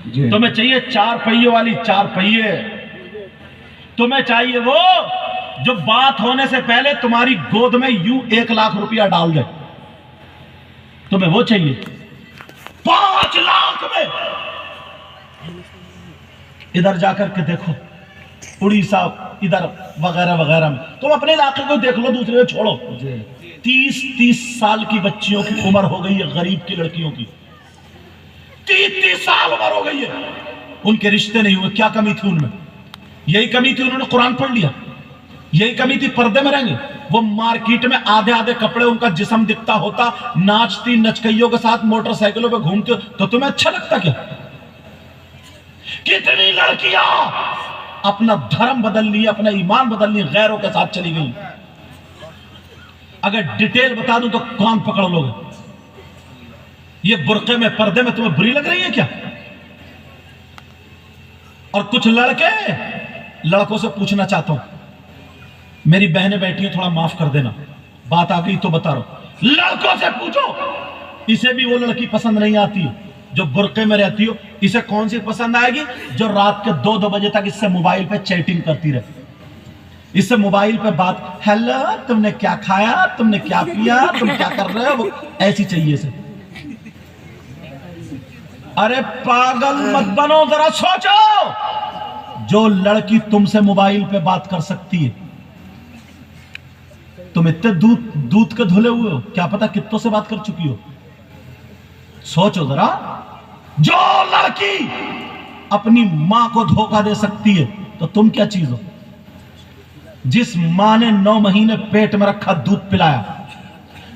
تمہیں چاہیے 4 پہیوں والی 4 پہیے، تمہیں چاہیے وہ جو بات ہونے سے پہلے تمہاری گود میں یوں 1 لاکھ روپیہ ڈال دے، تمہیں وہ چاہیے 5 لاکھ میں؟ ادھر جا کر کے دیکھو اڑیسہ ادھر وغیرہ وغیرہ میں، تم اپنے علاقے کو دیکھ لو، دوسرے کو چھوڑو، 30 سال کی بچیوں کی عمر ہو گئی ہے، غریب کی لڑکیوں کی 30 سال عمر ہو گئی ہے، ان کے رشتے نہیں ہوئے۔ کیا کمی تھی ان میں؟ یہی کمی تھی انہوں نے قرآن پڑھ لیا، یہی کمی تھی پردے میں رہیں گے۔ وہ مارکیٹ میں آدھے آدھے کپڑے ان کا جسم دکھتا ہوتا، ناچتی نچکیوں کے ساتھ موٹر سائیکلوں پہ گھومتے ہو تو تمہیں اچھا لگتا کیا؟ کتنی لڑکیاں اپنا دھرم بدل لی، اپنا ایمان بدل لی، غیروں کے ساتھ چلی گئی۔ اگر ڈیٹیل بتا دوں تو کون پکڑ لوگے؟ یہ برقعے میں پردے میں تمہیں بری لگ رہی ہے کیا؟ اور کچھ لڑکوں سے پوچھنا چاہتا ہوں، میری بہنیں بیٹھی ہیں تھوڑا معاف کر دینا، بات آ گئی تو بتا رہا ہوں، لڑکوں سے پوچھو اسے بھی وہ لڑکی پسند نہیں آتی ہے جو برقعے میں رہتی ہو؟ اسے کون سی پسند آئے گی؟ جو رات کے 2 بجے تک اس سے موبائل پہ چیٹنگ کرتی رہے، اس سے موبائل پہ بات، ہیلو تم نے کیا کھایا، تم نے کیا پیا، تم کیا کر رہے ہو، ایسی چاہیے اسے۔ ارے پاگل مت بنو، ذرا سوچو، جو لڑکی تم سے موبائل پہ بات کر سکتی ہے، تم اتنے دودھ کے دھلے ہوئے ہو، کیا پتا کتوں سے بات کر چکی ہو؟ سوچو ذرا، جو لڑکی اپنی ماں کو دھوکہ دے سکتی ہے تو تم کیا چیز ہو؟ جس ماں نے 9 مہینے پیٹ میں رکھا دودھ پلایا،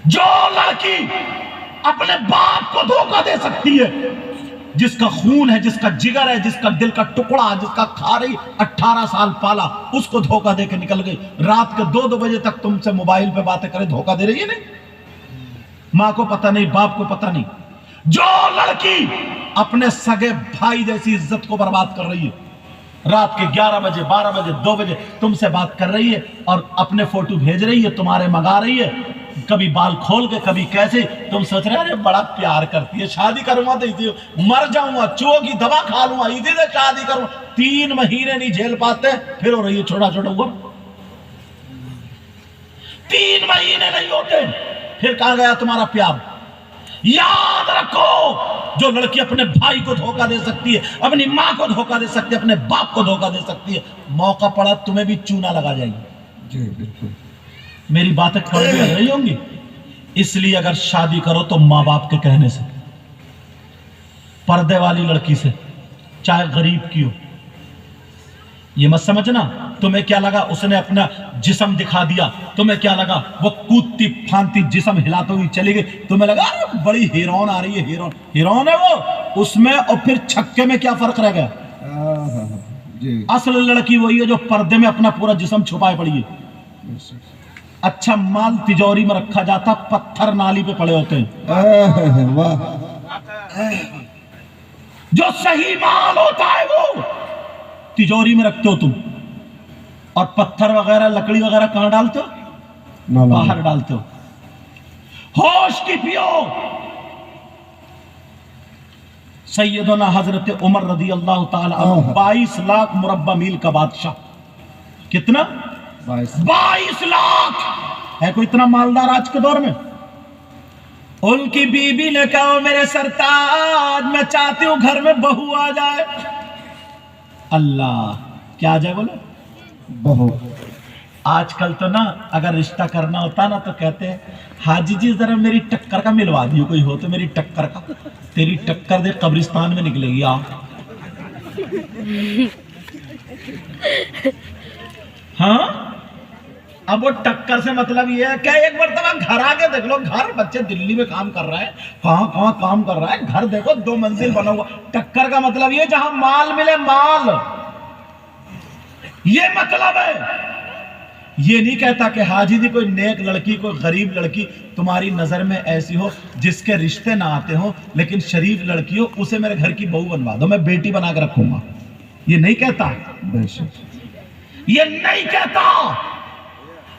جو لڑکی اپنے باپ کو دھوکہ دے سکتی ہے، جس کا خون ہے، جس کا جگر ہے، جس کا دل کا ٹکڑا، جس کا کھا رہی 18 سال پالا، اس کو دھوکہ دے کے نکل گئی، رات کے 2 بجے تک تم سے موبائل پہ باتیں کرے، دھوکہ دے رہی ہے؟ نہیں، ماں کو پتہ نہیں، باپ کو پتہ نہیں۔ جو لڑکی اپنے سگے بھائی جیسی عزت کو برباد کر رہی ہے، رات کے 11 بجے 12 بجے 2 بجے تم سے بات کر رہی ہے اور اپنے فوٹو بھیج رہی ہے، تمہارے منگا رہی ہے، کبھی بال کھول کے کبھی کیسے، تم سوچ رہے ہیں بڑا پیار کرتی ہے، شادی کروں گا تو مر جاؤں گا، چوہوں کی دوا کھا لوں گا، اسی سے شادی کروں گا۔ 3 مہینے نہیں جھیل پاتے، پھر ہو رہی ہے چھوٹا چھوٹا ہوا، 3 مہینے نہیں ہوتے، پھر کہاں گیا تمہارا پیار؟ یاد رکھو، جو لڑکی اپنے بھائی کو دھوکہ دے سکتی ہے، اپنی ماں کو دھوکہ دے سکتی ہے، اپنے باپ کو دھوکہ دے سکتی ہے، موقع پڑا تمہیں بھی چونا لگا جائے گی۔ جی بالکل، میری باتیں کھڑی لگ رہی ہوں گی؟ اس لیے اگر شادی کرو تو ماں باپ کے کہنے سے، پردے والی لڑکی سے، چاہے غریب کی ہو۔ یہ مت سمجھنا تمہیں کیا لگا اس نے اپنا جسم دکھا دیا، تمہیں کیا لگا وہ کودتی پھانتی جسم ہلاتے ہوئی چلی گئی، تمہیں لگا بڑی ہیرون آ رہی ہے، ہیرون ہے وہ، اس میں اور پھر چھکے میں کیا فرق رہ گیا؟ جی اصل لڑکی وہی ہے جو پردے میں اپنا پورا جسم چھپائے پڑی ہے۔ اچھا مال تجوری میں رکھا جاتا، پتھر نالی پہ پڑے ہوتے ہیں۔ جو صحیح مال ہوتا ہے وہ تجوری میں رکھتے ہو تم، اور پتھر وغیرہ لکڑی وغیرہ کہاں ڈالتے ہو؟ باہر ڈالتے ہو۔ ہوش کی پیو۔ سیدنا حضرت عمر رضی اللہ تعالی عنہ 22 لاکھ مربع میل کا بادشاہ، کتنا؟ 22 لاکھ۔ ہے کوئی اتنا مالدار آج کے دور میں؟ ان کی بیوی نے کہا میرے سرتاج میں چاہتی ہوں گھر میں بہو آ جائے۔ اللہ کیا آ جائے بولے؟ بہو۔ آج کل تو نا اگر رشتہ کرنا ہوتا نا تو کہتے ہیں حاجی جی ذرا میری ٹکر کا ملوا دیو، کوئی ہو تو میری ٹکر کا، تیری ٹکر دے قبرستان میں نکلے گی۔ ہاں اب وہ ٹکر سے مطلب یہ ہے کہ ایک مرتبہ گھر آ کے دیکھ لو، گھر بچے دلی میں کام کر رہا ہے، کہاں کام کر رہا ہے، گھر دیکھو 2 منزل بنا ہوا۔ ٹکر کا مطلب یہ جہاں مال ملے، مال، یہ مطلب ہے۔ یہ نہیں کہتا کہ حاجی جی کوئی نیک لڑکی، کوئی غریب لڑکی تمہاری نظر میں ایسی ہو جس کے رشتے نہ آتے ہو لیکن شریف لڑکی ہو، اسے میرے گھر کی بہو بنوا دو، میں بیٹی بنا کے رکھوں گا، یہ نہیں کہتا، یہ نہیں کہتا۔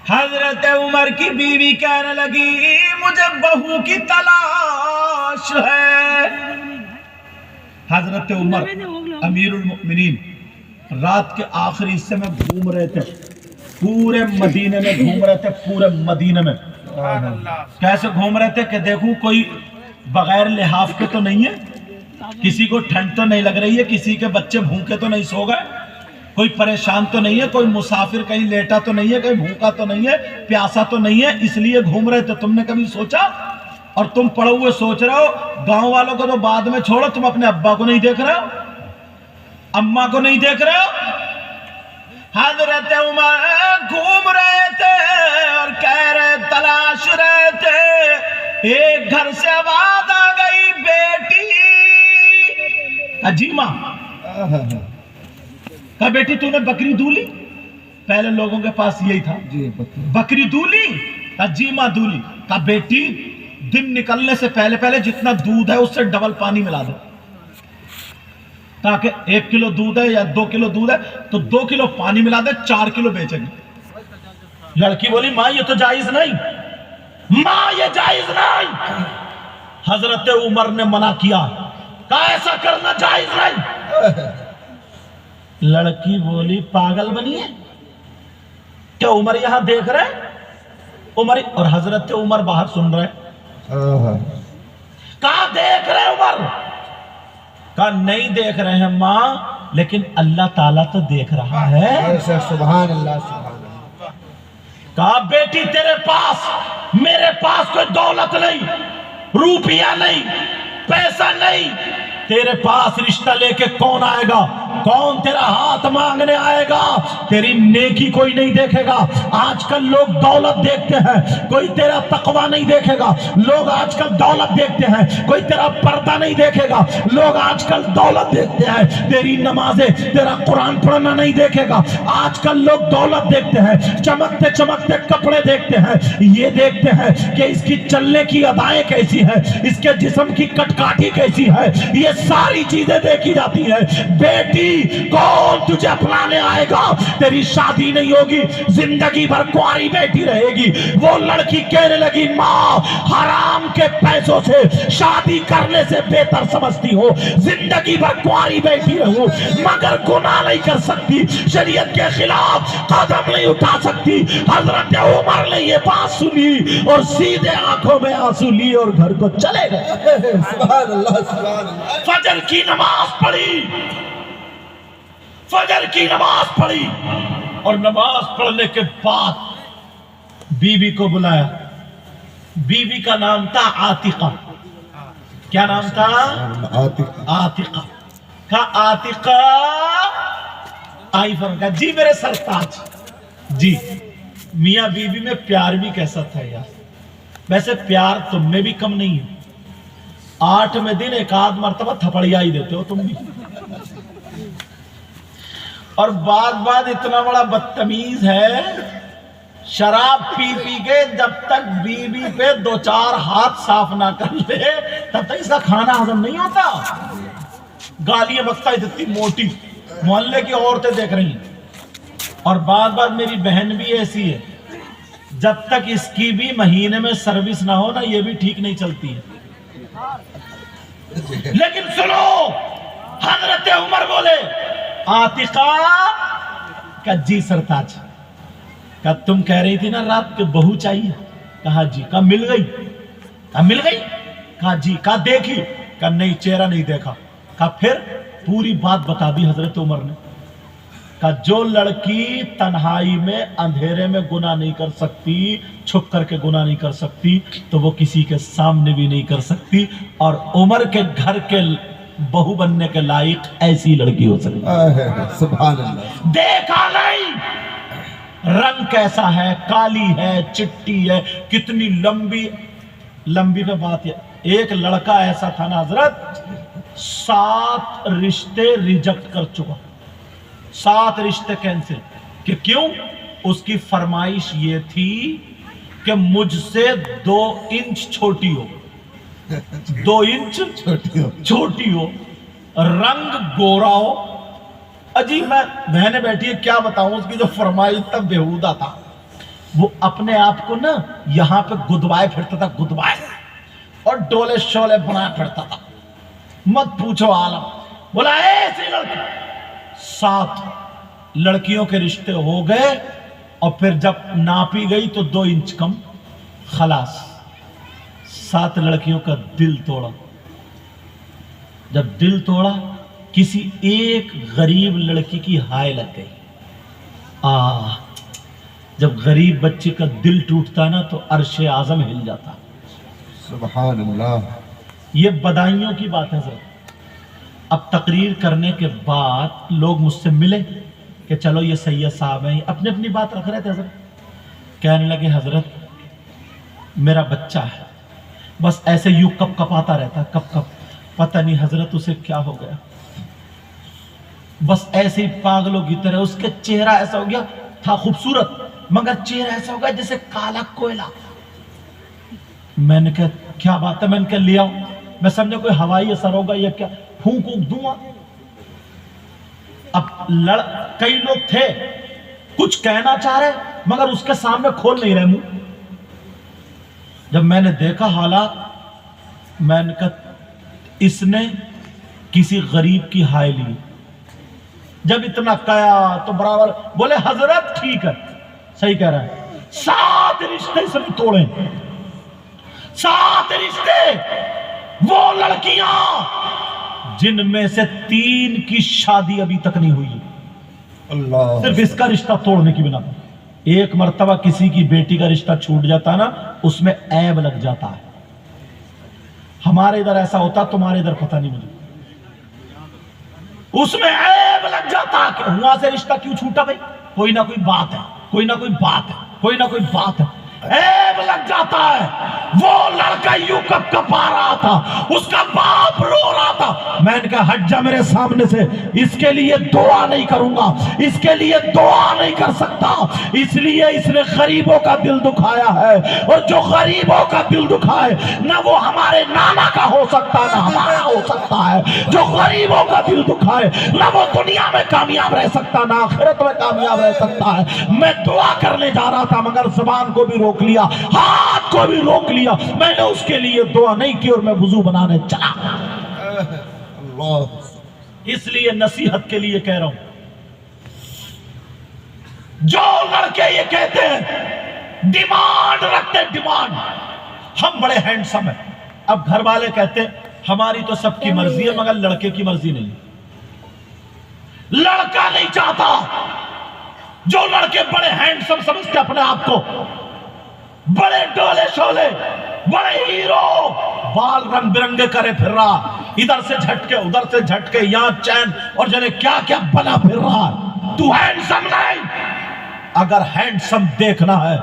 حضرت عمر کی بیوی کہنے لگی مجھے بہو کی تلاش ہے۔ حضرت عمر امیر المؤمنین رات کے آخری حصے میں گھوم رہے تھے، پورے مدینے میں گھوم رہے تھے، پورے مدینے میں کیسے گھوم رہے تھے کہ دیکھوں کوئی بغیر لحاف کے تو نہیں ہے، کسی کو ٹھنڈ تو نہیں لگ رہی ہے، کسی کے بچے بھوکے تو نہیں سو گئے، کوئی پریشان تو نہیں ہے، کوئی مسافر کہیں لیٹا تو نہیں ہے، کہیں بھوکا تو نہیں ہے، پیاسا تو نہیں ہے، اس لیے گھوم رہے تھے۔ تم نے کبھی سوچا؟ اور تم پڑے ہوئے سوچ رہے ہو، گاؤں والوں کو تو بعد میں چھوڑو، تم اپنے ابا کو نہیں دیکھ رہے ہو، اماں کو نہیں دیکھ رہے ہو؟ حضرت عمر گھوم رہے تھے اور کہہ رہے، تلاش رہے تھے، ایک گھر سے آواز آ گئی، بیٹی عجیب ماں کہا بیٹی تو نے بکری دولی؟ پہلے لوگوں کے پاس یہی تھا، جی بکری دولی؟ عجیب ماں دولی؟ کہا بیٹی دن نکلنے سے پہلے پہلے جتنا دودھ ہے اس سے ڈبل پانی ملا دو، تاکہ 1 کلو دودھ ہے یا 2 کلو دودھ ہے تو 2 کلو پانی ملا دے، 4 کلو بیچیں گے۔ لڑکی بولی ماں یہ تو جائز نہیں، ماں یہ جائز نہیں۔ حضرت عمر نے منع کیا، کہا ایسا کرنا جائز نہیں۔ لڑکی بولی پاگل بنی ہے کیا؟ عمر یہاں دیکھ رہے، عمر اور حضرت عمر باہر سن رہے، کہا دیکھ رہے عمر؟ کہا نہیں دیکھ رہے ہیں ماں، لیکن اللہ تعالیٰ تو دیکھ رہا ہے۔ سبحان اللہ سبحان اللہ۔ کہا بیٹی تیرے پاس میرے پاس کوئی دولت نہیں، روپیہ نہیں، پیسہ نہیں، تیرے پاس رشتہ لے کے کون آئے گا؟ کون تیرا ہاتھ مانگنے آئے گا؟ تیری نیکی کوئی نہیں دیکھے گا۔ آج کل لوگ دولت دیکھتے ہیں، کوئی تیرا تقوی نہیں دیکھے گا۔ لوگ آج کل دولت دیکھتے ہیں، کوئی تیرا پردہ نہیں دیکھے گا۔ لوگ آج کل دولت دیکھتے ہیں، تیری نمازیں، تیرا قرآن پڑھنا نہیں دیکھے گا۔ آج کل لوگ دولت دیکھتے ہیں، چمکتے چمکتے کپڑے دیکھتے ہیں، یہ دیکھتے ہیں کہ اس کی چلنے کی ادائیں کیسی ہیں، اس کے جسم کی کٹکاٹی کیسی ہے، یہ ساری چیزیں دیکھی جاتی ہیں۔ بیٹی کون تجھے اپنانے آئے گا؟ تیری شادی نہیں ہوگی، زندگی بھر کنواری بیٹھی رہے گی۔ وہ لڑکی کہنے لگی ماں حرام کے پیسوں سے شادی کرنے سے بہتر سمجھتی ہو زندگی بھر کنواری بیٹھی رہوں، مگر گناہ نہیں کر سکتی، شریعت کے خلاف قدم نہیں اٹھا سکتی۔ حضرت عمر نے یہ بات سنی اور سیدھے آنکھوں میں آنسو لی اور گھر کو چلے گئے۔ سبحان اللہ سبحان اللہ۔ فجر کی نماز پڑھی، فجر کی نماز پڑھی اور نماز پڑھنے کے بعد بیوی کو بلایا۔ بیوی کا نام تھا عاتقہ۔ کیا نام تھا؟ عاتقہ۔ کہا عاتقہ آئی فرمایا جی میرے سرتاج جی۔ میاں بیوی میں پیار بھی کیسا تھا یار، ویسے پیار تم میں بھی کم نہیں ہے، 8 دن ایک آدھ مرتبہ تھپڑیا ہی دیتے ہو تم بھی، اور بعد اتنا بڑا بدتمیز ہے، شراب پی پی کے جب تک بیوی پہ 2-4 ہاتھ صاف نہ کر لے تب تک اس کا کھانا ہضم نہیں ہوتا۔ گالیاں بکتا اتنی موٹی، محلے کی عورتیں دیکھ رہی ہیں، اور بعد میری بہن بھی ایسی ہے، جب تک اس کی بھی مہینے میں سروس نہ ہو نا یہ بھی ٹھیک نہیں چلتی ہے۔ لیکن سنو، حضرت عمر بولے عاتقہ کہ جی سرتاج، کہ تم کہہ رہی تھی نا رات کے بہو چاہیے؟ کہا جی۔ کہا مل گئی؟ کہا مل گئی؟ کہا جی۔ کہا دیکھی؟ کہا نہیں چہرہ نہیں دیکھا۔ کہا پھر؟ پوری بات بتا دی حضرت عمر نے۔ کہا جو لڑکی تنہائی میں اندھیرے میں گناہ نہیں کر سکتی، چھپ کر کے گناہ نہیں کر سکتی، تو وہ کسی کے سامنے بھی نہیں کر سکتی، اور عمر کے گھر کے بہو بننے کے لائق ایسی لڑکی ہو سکتی ہے۔ سبحان اللہ۔ دیکھا نہیں رنگ کیسا ہے، کالی ہے، چٹی ہے، کتنی لمبی پہ بات ہے۔ ایک لڑکا ایسا تھا نا حضرت، 7 رشتے ریجیکٹ کر چکا، 7 رشتے کینسل۔ کہ کیوں؟ اس کی فرمائش یہ تھی کہ مجھ سے 2 انچ چھوٹی ہو، 2 انچ چھوٹی ہو، رنگ گورا ہو۔ عجیب، میں بہنیں بیٹھی ہے کیا بتاؤں، اس کی جو فرمائش تب بےہودہ تھا۔ وہ اپنے آپ کو نا یہاں پہ گدوائے پھرتا تھا، اور ڈولے شولے بنائے پھرتا تھا، مت پوچھو عالم۔ بولا ایسی لڑکی 7 لڑکیوں کے رشتے ہو گئے اور پھر جب ناپی گئی تو 2 انچ کم، خلاص 7 لڑکیوں کا دل توڑا۔ جب دل توڑا کسی ایک غریب لڑکی کی ہائے لگ گئی۔ جب غریب بچے کا دل ٹوٹتا نا تو عرش اعظم ہل جاتا۔ سبحان اللہ۔ یہ بدائیوں کی بات ہے حضرت۔ اب تقریر کرنے کے بعد لوگ مجھ سے ملے کہ چلو یہ سید صاحب ہیں، اپنی اپنی بات رکھ رہے تھے حضرت۔ کہنے لگے حضرت میرا بچہ ہے، بس ایسے یوں کپ کپاتا رہتا، کپ کپ، پتہ نہیں حضرت اسے کیا ہو گیا، بس ایسے ہی پاگلوں کی طرح۔ اس کے چہرہ ایسا ہو گیا، تھا خوبصورت مگر چہرہ ایسا ہو گیا جیسے کالا کوئلہ۔ میں نے کہا کیا بات ہے؟ میں نے کہا لے آؤ، میں سمجھا کوئی ہوائی اثر ہوگا یا کیا، پھونک دوں۔ اب کئی لوگ تھے کچھ کہنا چاہ رہے مگر اس کے سامنے کھول نہیں رہے منہ۔ جب میں نے دیکھا حالات، میں نے کہا اس نے کسی غریب کی ہائے لی۔ جب اتنا کیا تو برابر بولے حضرت ٹھیک ہے، صحیح کہہ رہا ہے، 7 رشتے اس نے توڑے، 7 رشتے، وہ لڑکیاں جن میں سے 3 کی شادی ابھی تک نہیں ہوئی، اللہ، صرف اس کا رشتہ توڑنے کی بنا پر۔ ایک مرتبہ کسی کی بیٹی کا رشتہ چھوٹ جاتا نا، اس میں عیب لگ جاتا ہے۔ ہمارے ادھر ایسا ہوتا، تمہارے ادھر پتہ نہیں مجھے، اس میں عیب لگ جاتا کہ وہاں سے رشتہ کیوں چھوٹا بھائی، کوئی نہ کوئی بات ہے، کوئی نہ کوئی بات ہے، کوئی نہ کوئی بات ہے، عیب لگ جاتا ہے۔ وہ لڑکا یوں کپ کپا رہا تھا، اس کا باپ رو رہا تھا۔ میں نے کہا ہٹ جا میرے سامنے سے، اس کے لیے دعا نہیں کروں گا، اس کے لیے دعا نہیں کر سکتا، اس لیے اس نے غریبوں کا دل دکھایا ہے، اور جو غریبوں کا دل دکھائے نہ وہ ہمارے نانا کا ہو سکتا نہ ہمارا ہو سکتا ہے۔ جو غریبوں کا دل دکھائے نہ وہ دنیا میں کامیاب رہ سکتا نہ آخرت میں کامیاب رہ سکتا ہے۔ میں دعا کرنے جا رہا تھا مگر زبان کو بھی روک لیا، ہاتھ کو بھی روک لیا، میں نے اس کے لیے دعا نہیں کی اور میں وضو بنانے چلا۔ اللہ، اس لیے نصیحت کے لیے کہہ رہا ہوں، جو لڑکے یہ کہتے ہیں ڈیمانڈ رکھتے ہیں، ڈیمانڈ، ہم بڑے ہینڈسم ہیں، اب گھر والے کہتے ہیں ہماری تو سب کی مرضی ہے مگر لڑکے کی مرضی نہیں، لڑکا نہیں چاہتا۔ جو لڑکے بڑے ہینڈسم سمجھتے اپنے آپ کو، بڑے ڈولے شولے، بڑے ہیرو، بال رنگ برنگے کرے پھر رہا، ادھر سے جھٹکے ادھر سے جھٹکے، یہاں چین اور جنے کیا کیا بنا پھر رہا، تو ہینڈسم نہیں۔ اگر ہینڈسم دیکھنا ہے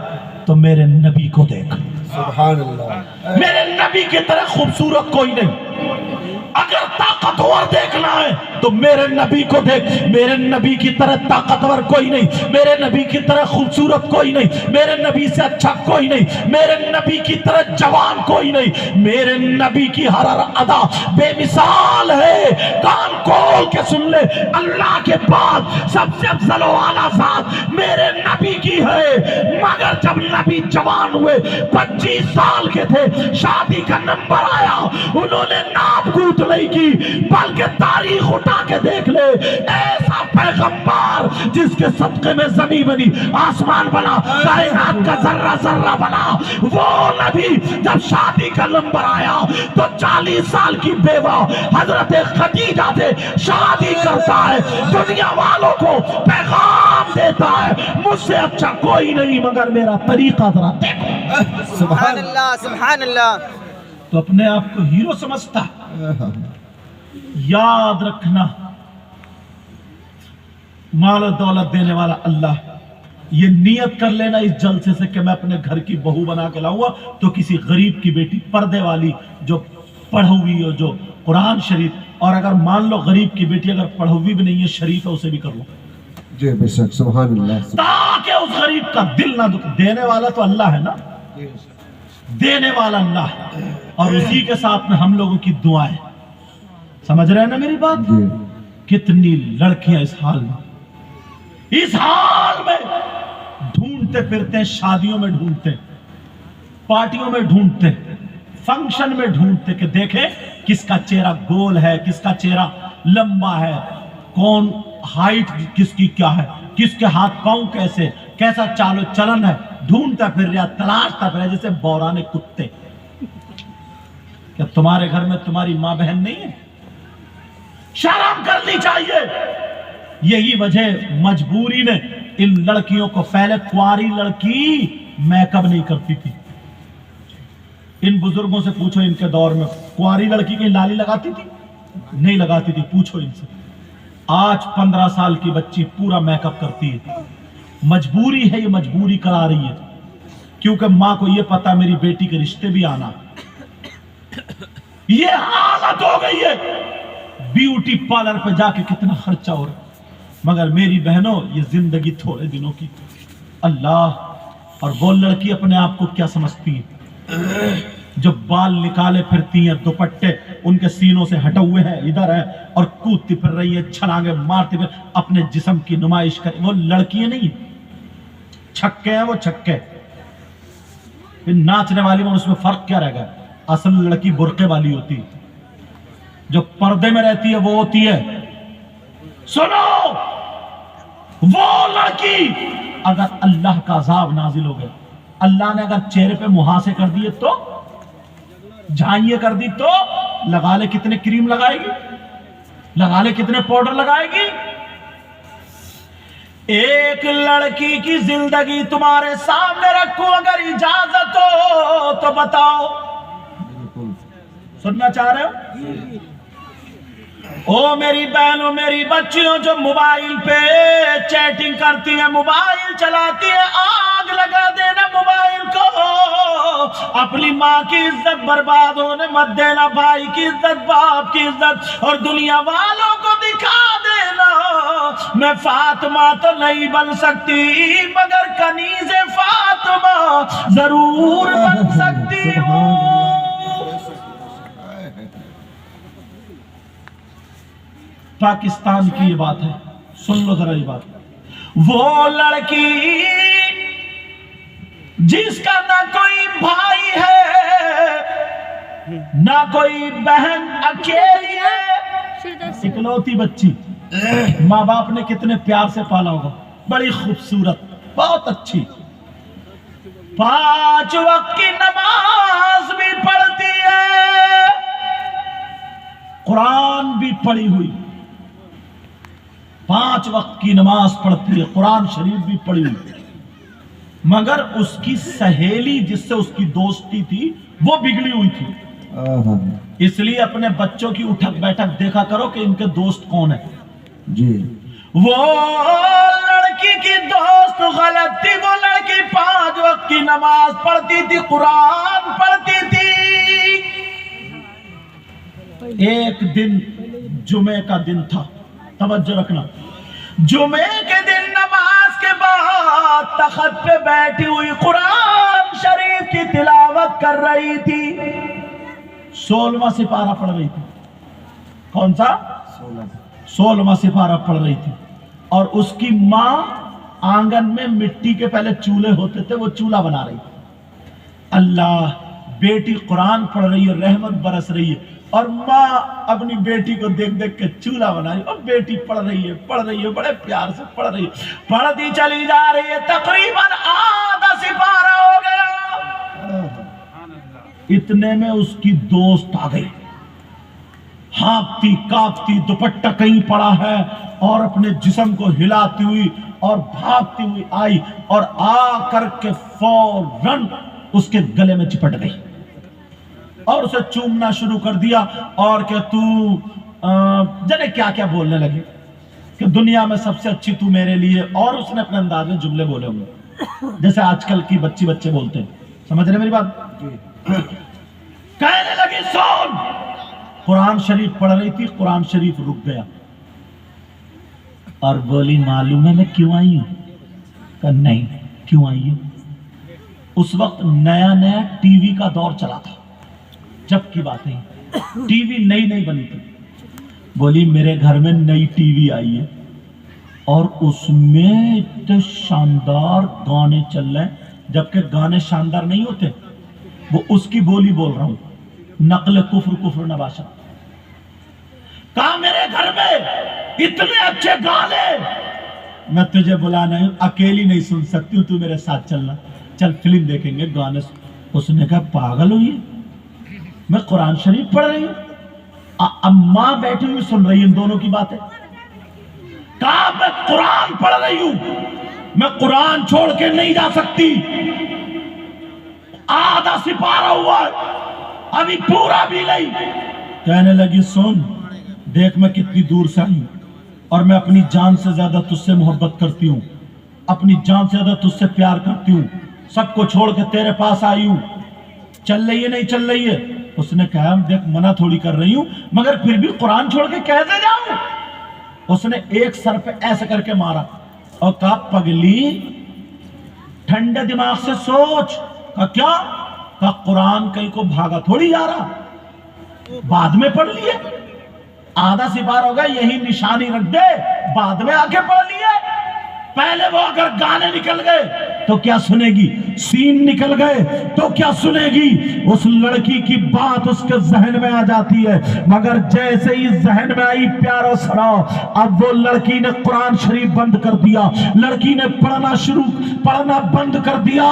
تو میرے نبی کو دیکھ، سبحان اللہ، میرے نبی کی طرح خوبصورت کوئی نہیں۔ اگر طاقتور دیکھنا ہے تو میرے نبی کو دیکھ، میرے نبی کی طرح طاقتور کوئی نہیں، میرے نبی کی طرح خوبصورت کوئی نہیں، میرے نبی سے اچھا کوئی نہیں، میرے نبی کی طرح جوان کوئی نہیں، میرے نبی کی ہر ادا بے مثال ہے۔ کان کھول کے سن لے، اللہ کے بعد سب سے افضل و اعلیٰ ذات میرے نبی کی ہے۔ مگر جب نبی جوان ہوئے، 25 سال کے تھے، شادی کا نمبر آیا، انہوں نے ناپ گوت نہیں کی، بلکہ تاریخ اٹھا کے دیکھ لے، ایسا پیغمبر جس کے صدقے میں زمین بنی، آسمان بنا، کائنات کا ذرہ ذرہ بنا، وہ نبی جب شادی کا نمبر آیا تو 40 سال کی بیوہ حضرت خدیجہ سے شادی کرتا ہے، دنیا والوں کو پیغام دیتا ہے مجھ سے اچھا کوئی نہیں مگر میرا طریقہ ذرا دیکھو۔ سبحان اللہ، سبحان اللہ۔ تو اپنے آپ کو ہیرو سمجھتا، یاد رکھنا مال و دولت دینے والا اللہ۔ یہ نیت کر لینا اس جلسے سے کہ میں اپنے گھر کی بہو بنا کے لاؤں گا تو کسی غریب کی بیٹی پردے والی جو پڑھ ہوئی ہو، جو قرآن شریف، اور اگر مان لو غریب کی بیٹی اگر پڑھ ہوئی بھی نہیں ہے، شریف ہے، اسے بھی کر لو، جی بے شک، سبحان اللہ، تاکہ اس غریب کا دل نہ دکھے۔ دینے والا تو اللہ ہے نا، دینے والا اللہ ہے، اور اسی کے ساتھ میں ہم لوگوں کی دعائیں۔ سمجھ رہے ہیں نا میری بات؟ جی، کتنی لڑکیاں اس حال میں، اس حال میں ڈھونڈتے پھرتے ہیں، شادیوں میں ڈھونڈتے، پارٹیوں میں ڈھونڈتے، فنکشن میں ڈھونڈتے کہ دیکھیں کس کا چہرہ گول ہے، کس کا چہرہ لمبا ہے, کون ہائٹ کس کی کیا ہے, کس کے ہاتھ پاؤں کیسے, کیسا چال و چلن ہے, ڈھونڈتا پھر رہا, تلاشتا پھر رہا جیسے بورانے کتے. کیا تمہارے گھر میں تمہاری ماں بہن نہیں ہے؟ شرم کرنی چاہیے. یہی وجہ مجبوری نے ان لڑکیوں کو, پہلے کواری لڑکی میک اپ نہیں کرتی تھی. ان بزرگوں سے پوچھو ان کے دور میں کواری لڑکی کی لالی لگاتی تھی؟ نہیں لگاتی تھی, پوچھو ان سے. آج 15 سال کی بچی پورا میک اپ کرتی ہے. مجبوری ہے, یہ مجبوری کرا رہی ہے, کیونکہ ماں کو یہ پتا میری بیٹی کے رشتے بھی آنا. یہ حالت ہو گئی ہے. بیوٹی پارلر پہ جا کے کتنا خرچہ ہو رہا, مگر میری بہنوں یہ زندگی تھوڑے دنوں کی. اللہ. اور وہ لڑکی اپنے آپ کو کیا سمجھتی ہے جو بال نکالے پھرتی ہیں, دوپٹے ان کے سینوں سے ہٹے ہوئے ہیں, ادھر ہے, اور کودتی پھر رہی ہے, چھلانگے مارتی پھر اپنے جسم کی نمائش کرے. وہ لڑکیاں نہیں, چھکے ہیں وہ چھکے. ناچنے والی میں اس میں فرق کیا رہ گیا؟ اصل لڑکی برقے والی ہوتی, جو پردے میں رہتی ہے وہ ہوتی ہے. سنو, وہ لڑکی اگر اللہ کا عذاب نازل ہو گیا, اللہ نے اگر چہرے پہ مہاسے کر دیے تو, جھائیے کر دی تو, لگا لے کتنے کریم لگائے گی, لگا لے کتنے پاؤڈر لگائے گی. ایک لڑکی کی زندگی تمہارے سامنے رکھو, اگر اجازت ہو تو بتاؤ. سننا چاہ رہے ہو؟ او میری بہنوں, میری بچیوں جو موبائل پہ چیٹنگ کرتی ہیں, موبائل چلاتی ہیں, آگ لگا دینا موبائل کو. اپنی ماں کی عزت برباد ہونے مت دینا, بھائی کی عزت, باپ کی عزت, اور دنیا والوں کو دکھا دینا میں فاطمہ تو نہیں بن سکتی مگر کنیز فاطمہ ضرور بن سکتی ہوں. پاکستان کی یہ بات ہے, سن لو ذرا یہ بات. وہ لڑکی جس کا نہ کوئی بھائی ہے نہ کوئی بہن, اکیلی ہے, اکلوتی بچی, ماں باپ نے کتنے پیار سے پالا ہوگا, بڑی خوبصورت, بہت اچھی, 5 وقت کی نماز بھی پڑھتی ہے, قرآن بھی پڑھی ہوئی, 5 وقت کی نماز پڑھتی ہے, قرآن شریف بھی پڑھی ہوئی, مگر اس کی سہیلی جس سے اس کی دوستی تھی وہ بگڑی ہوئی تھی. اس لیے اپنے بچوں کی اٹھک بیٹھک دیکھا کرو کہ ان کے دوست کون ہیں. جی. وہ لڑکی کی دوست غلط تھی. وہ لڑکی 5 وقت کی نماز پڑھتی تھی, قرآن پڑھتی تھی. ایک دن جمعے کا دن تھا, توجہ رکھنا, جمعے کے دن نماز کے بعد تخت پہ بیٹھی ہوئی قرآن شریف کی تلاوت کر رہی تھی. 16واں سپارہ پڑھ رہی تھی. کون سا؟ 16واں سپارہ پڑھ رہی تھی. اور اس کی ماں آنگن میں مٹی کے پہلے چولہے ہوتے تھے, وہ چولہا بنا رہی تھی. اللہ, بیٹی قرآن پڑھ رہی ہے, رحمت برس رہی ہے, اور ماں اپنی بیٹی کو دیکھ دیکھ کے چولہا بنا رہی ہے. اور بیٹی پڑھ رہی ہے, بڑے پیار سے پڑھ رہی ہے, پڑھتی چلی جا رہی ہے. تقریباً آدھا سپارہ ہو گیا. اتنے میں اس کی دوست آ گئی, ہانپتی کانپتی, دوپٹہ کہیں پڑا ہے, اور اپنے جسم کو ہلاتی ہوئی اور بھاگتی ہوئی آئی, اور آ کر کے فوراً اس کے گلے میں چپٹ گئی اور اسے چومنا شروع کر دیا. اور کہ تو جانے کیا کیا بولنے لگی کہ دنیا میں سب سے اچھی تو میرے لیے, اور اس نے اپنے انداز میں جملے بولے ہوں جیسے آج کل کی بچے بولتے ہیں. سمجھ رہے میری بات؟ کہنے لگی سن, قرآن شریف پڑھ رہی تھی, قرآن شریف رک گیا اور بولی معلوم ہے میں کیوں آئی ہوں؟ کہ نہیں, کیوں آئی ہوں؟ اس وقت نیا ٹی وی کا دور چلا تھا, جب کی بات ہے, ٹی وی نئی بنی تھی. بولی میرے گھر میں نئی ٹی وی آئی ہے اور اس میں اتنے شاندار گانے چل رہے ہیں, جبکہ گانے شاندار نہیں ہوتے. وہ اس کی بولی بول رہا ہوں, نقل کفر نباشا. کہا میرے گھر میں اتنے اچھے گانے میں تجھے بلانا ہے، اکیلی نہیں سن سکتی ہوں، تو میرے ساتھ چلنا، چل فلم دیکھیں گے گانے۔ اس نے کہا پاگل ہوئی، میں قرآن شریف پڑھ رہی ہوں، اماں بیٹھی ہوئی سن رہی ان دونوں کی باتیں۔ کہا میں قرآن پڑھ رہی ہوں، میں قرآن چھوڑ کے نہیں جا سکتی، آدھا سپارہ ہوا ابھی پورا بھی نہیں۔ کہنے لگی سن دیکھ میں کتنی دور سے آئی ہوں، اور میں اپنی جان سے زیادہ تجھ سے محبت کرتی ہوں، اپنی جان سے زیادہ تجھ سے پیار کرتی ہوں، سب کو چھوڑ کے تیرے پاس آئی ہوں، چل رہی ہے نہیں چل رہی ہے؟ اس نے کہا دیکھ منع تھوڑی کر رہی ہوں، مگر پھر بھی قرآن چھوڑ کے کیسے جاؤں؟ اس نے ایک سر پہ ایسے کر کے مارا اور کہا پگلی ٹھنڈے دماغ سے سوچ۔ کہا کیا؟ کہا قرآن کہیں کو بھاگا تھوڑی جا رہا، بعد میں پڑھ لیے، آدھا سپارہ ہوگا یہی نشانی رکھ دے، بعد میں آ کے پڑھ لیے۔ پہلے وہ اگر گانے نکل گئے تو کیا سنے گی، سین نکل گئے تو کیا سنے گی؟ اس لڑکی کی بات اس کے ذہن میں آ جاتی ہے، مگر جیسے ہی ذہن میں آئی پیارو سنا، اب وہ لڑکی نے قرآن شریف بند کر دیا، لڑکی نے پڑھنا بند کر دیا،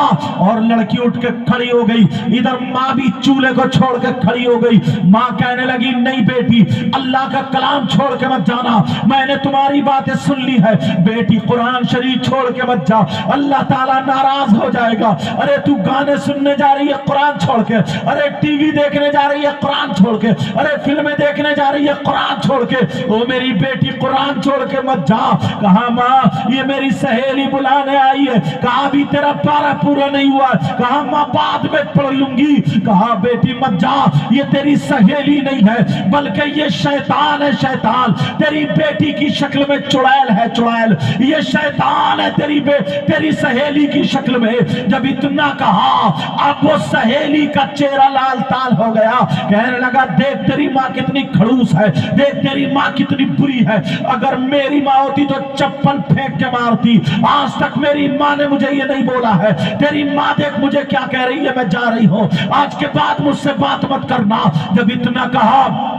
اور لڑکی اٹھ کے کھڑی ہو گئی۔ ادھر ماں بھی چولہے کو چھوڑ کے کھڑی ہو گئی۔ ماں کہنے لگی نہیں بیٹی، اللہ کا کلام چھوڑ کے مت جانا، میں نے تمہاری باتیں سن لی ہے، بیٹی قرآن شریف چھوڑ کے مت جا، اللہ تعالیٰ ناراض ہو جائے گا۔ ارے تو گانے سننے جا رہی ہے قرآن چھوڑ کے، ارے ٹی وی دیکھنے جا رہی ہے قرآن چھوڑ کے، ارے فلمیں دیکھنے جا رہی ہے قرآن چھوڑ کے، او میری بیٹی قرآن چھوڑ کے مت جا۔ کہا ماں یہ میری سہیلی بلانے آئی ہے، کہا ابھی تیرا پارا پورا نہیں ہوا، کہا ماں بعد میں پڑھ لوں گی۔ کہا بیٹی مت جا، یہ تیری سہیلی نہیں ہے بلکہ یہ شیطان ہے، شیطان تیری بیٹی کی شکل میں چڑیل ہے، چڑیل یہ شیطان ہے تیری سہیلی کی شکل میں۔ جب اتنا کہا اب وہ سہیلی کا چہرہ لال تال ہو گیا، کہنے لگا دیکھ تیری ماں کتنی کھڑوس ہے، دیکھ تیری ماں کتنی بری ہے، اگر میری ماں ہوتی تو چپل پھینک کے مارتی، آج تک میری ماں نے مجھے یہ نہیں بولا ہے، تیری ماں دیکھ مجھے کیا کہہ رہی ہے، میں جا رہی ہوں، آج کے بعد مجھ سے بات مت کرنا۔ جب اتنا کہا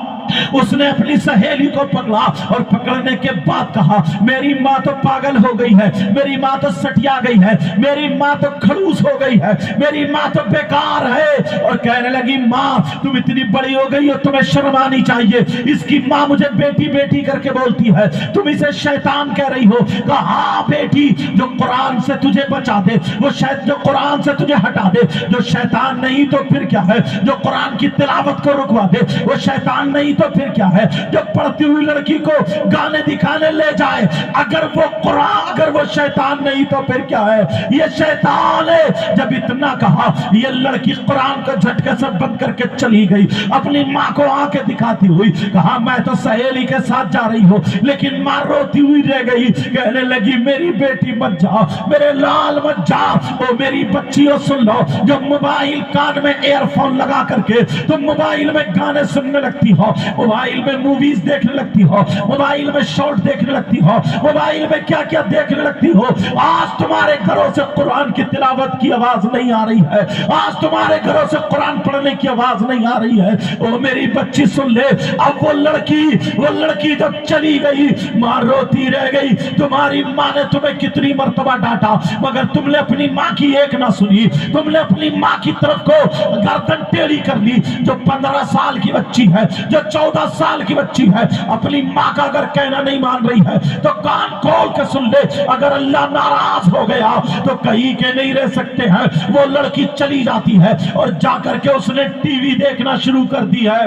اس نے اپنی سہیلی کو پکڑا، اور پکڑنے کے بعد کہا میری ماں تو پاگل ہو گئی ہے، میری ماں تو سٹیا گئی ہے، میری ماں تو کھڑوس ہو گئی ہے، میری ماں تو بیکار ہے۔ اور کہنے لگی ماں تم اتنی بڑی ہو گئی ہو، تمہیں شرم آنی چاہیے، اس کی ماں مجھے بیٹی بیٹی کر کے بولتی ہے، تم اسے شیطان کہہ رہی ہو۔ کہا ہاں بیٹی، جو قرآن سے تجھے بچا دے، وہ جو قرآن سے تجھے ہٹا دے، جو شیطان نہیں تو پھر کیا ہے، جو قرآن کی تلاوت کو رکوا دے وہ شیطان نہیں تو پھر کیا ہے، جو پڑھتی ہوئی لڑکی کو گانے دکھانے لے جائے اگر وہ قرآن، اگر وہ شیطان نہیں تو پھر کیا ہے، یہ شیطان ہے۔ جب اتنا کہا یہ لڑکی قرآن کو جھٹکے سے بند کر کے چلی گئی، اپنی ماں کو آنکھیں دکھاتی ہوئی، کہا میں تو سہیلی کے ساتھ جا رہی ہوں، لیکن ماں روتی ہوئی رہ گئی، کہنے لگی میری بیٹی مت جا، میرے لال مت جا۔ او میری بچیوں سن لو، جو موبائل کان میں ایئر فون لگا کر کے تم موبائل میں گانے سننے لگتی ہو، موبائل میں موویز دیکھنے لگتی ہو، موبائل میں شارٹ دیکھنے لگتی ہو، موبائل میں کیا کیا دیکھنے لگتی ہو، آج تمہارے گھروں سے قرآن کی تلاوت کی آواز نہیں آ رہی ہے، آج تمہارے گھروں سے قرآن پڑھنے کی آواز نہیں آ رہی ہے۔ او میری بچی سن لے، اب وہ لڑکی جب چلی گئی، ماں روتی رہ گئی، تمہاری ماں نے تمہیں کتنی مرتبہ ڈانٹا مگر تم نے اپنی ماں کی ایک نہ سنی، تم نے اپنی ماں کی طرف کو گردن ٹیڑھی کر لی۔ جو 15 سال کی بچی ہے، جو 14 سال کی بچی ہے، اپنی ماں کا اگر کہنا نہیں مان رہی ہے تو کان کھول کے سن لے، اگر اللہ ناراض ہو گیا تو کہیں کے نہیں رہ سکتے ہیں۔ وہ لڑکی چلی جاتی ہے اور جا کر کے اس نے ٹی وی دیکھنا شروع کر دی ہے۔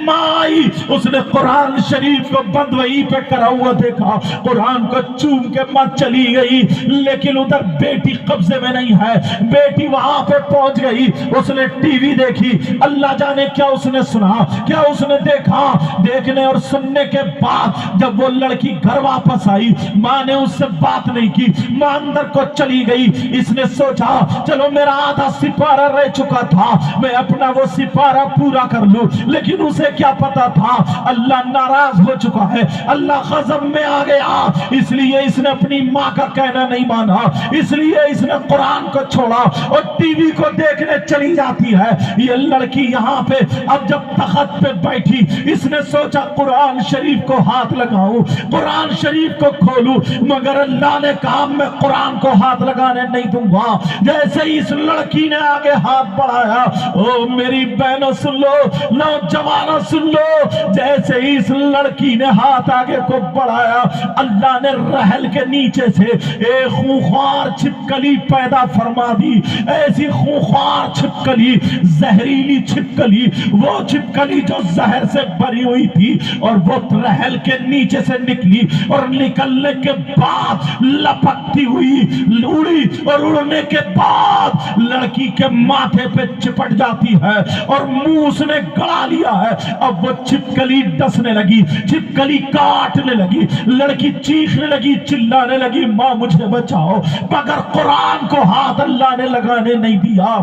ماں آئی، اس نے قرآن شریف کو بند وہیں پہ کرا ہوا دیکھا، قرآن کو چوم کے ماں چلی گئی، لیکن ادھر بیٹی قبضے میں نہیں ہے، بیٹی وہاں پہ پہنچ گئی، اس نے ٹی وی دیکھی، اللہ جانے کیا اس نے سنا، کیا اس نے دیکھا۔ دیکھنے اور سننے کے بعد جب وہ لڑکی گھر واپس آئی، ماں نے اس سے بات نہیں کی، ماں اندر کو چلی گئی۔ اس نے سوچا چلو میرا آدھا سپارہ رہ چکا تھا، میں اپنا وہ سپارہ پورا کر لوں، لیکن اسے کیا پتا تھا اللہ ناراض ہو چکا ہے، اللہ غضب میں آ گیا، اس لیے اس نے اپنی ماں کا کہنا نہیں مانا، اس لیے اس نے قرآن کو چھوڑا اور ٹی وی کو دیکھنے چلی جاتی ہے۔ یہ لڑکی یہاں پہ اب جب تخت پہ بیٹھی، اس نے سوچا قرآن شریف کو ہاتھ لگاؤں، قرآن شریف کو کھولوں، مگر اللہ نے کہا میں قرآن کو ہاتھ لگانے نہیں دوں گا۔ جیسے ہی اس لڑکی نے آگے ہاتھ بڑھایا، او میری بہنوں سن لو، نوجوانوں سن لو، جیسے ہی اس لڑکی نے ہاتھ آگے کو بڑھایا، اللہ نے رحل کے نیچے سے ایک خونخوار چھپکلی پیدا فرما دی، ایسی خونخوار چھپکلی، زہریلی چھپکلی، وہ چھپکلی جو زہر سے بھری ہوئی تھی، اور وہ رحل کے نیچے سے نکلی، اور نکلنے کے بعد لپکتی ہوئی اڑی، اور اڑنے کے بعد لڑکی کے ماتھے پہ چپٹ جاتی ہے اور منہ اس نے گڑا لیا ہے۔ اب وہ چھپکلی ڈسنے لگی، چھپکلی کاٹنے لگی، لڑکی چیخنے لگی، چلانے لگی، ماں مجھے بچاؤ، مگر قرآن کو ہاتھ اللہ نے لگانے نہیں دیا۔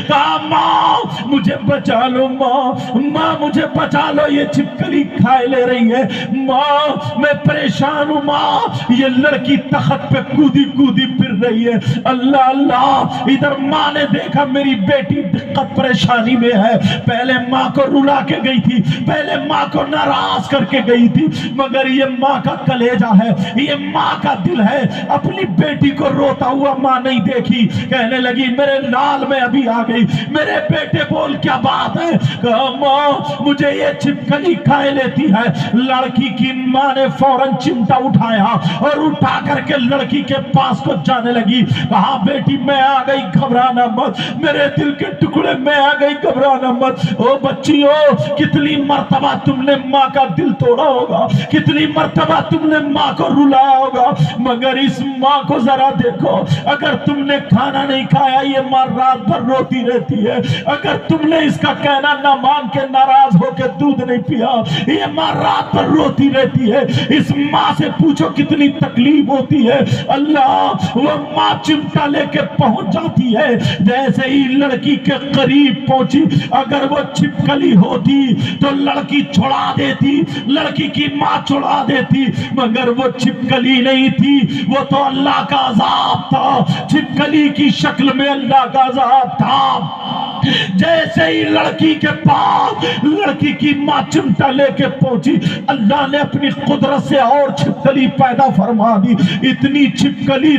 کہا ماں مجھے بچا لو، ماں مجھے بچا لو، یہ چھپکلی کھائے لے رہی ہے، ماں میں پریشان ہوں، ماں یہ لڑکی تخت پہ کودی کودی پھر رہی ہے۔ اللہ اللہ، ادھر ماں نے دیکھا میری بیٹی دقت پریشانی میں ہے، پہلے ماں کو رلا کے گئی تھی، پہلے ماں کو ناراض کر کے گئی تھی، مگر یہ ماں کا کلیجہ ہے، یہ ماں کا دل ہے، اپنی بیٹی کو روتا ہوا ماں نہیں دیکھی، کہنے لگی میرے لال میں ابھی آ گئی، میرے بیٹے بول کیا بات ہے؟ کہا ماں مجھے یہ چھپکلی کھائے لیتی ہے۔ لڑکی کی ماں نے فوراً چمٹا اٹھایا اور اٹھا کر کے لڑکی کے پاس کو جانے لگی، کہا بیٹی میں آ گئی گھبرانا مت، میرے دل کے ٹکڑے میں آ گئی گھبرانا مت۔ او بچیوں کتنی مرتبہ تم نے ماں کا دل توڑا ہوگا، کتنی مرتبہ تم نے ماں کو رلایا ہوگا، مگر اس ماں کو ذرا دیکھو، اگر تم نے کھانا نہیں کھایا یہ ماں رات بھر روتی رہتی ہے، اگر تم نے اس کا کہنا نہ مان کے ناراض ہو کے دودھ نہیں پیا یہ ماں رات بھر روتی رہتی ہے۔ اس ماں سے پوچھو کتنی تکلیف ہوتی ہے۔ اللہ وہ ماں چمٹا لے کے پہنچ جاتی ہے، جیسے ہی لڑکی کے قریب پہنچی، اگر وہ چھپکلی ہوتی تو لڑکی چھڑا دیتی، لڑکی کی ماں چھڑا دیتی، مگر وہ چھپکلی نہیں تھی، وہ تو اللہ کا عذاب تھا، چھپکلی کی شکل میں اللہ کا عذاب تھا۔ جیسے ہی لڑکی کے پاس لڑکی کی ماں چمٹا لے کے پہنچی، اللہ نے اپنی قدرت سے اور چھپکلی پیدا فرما دی، اتنی چھپکلی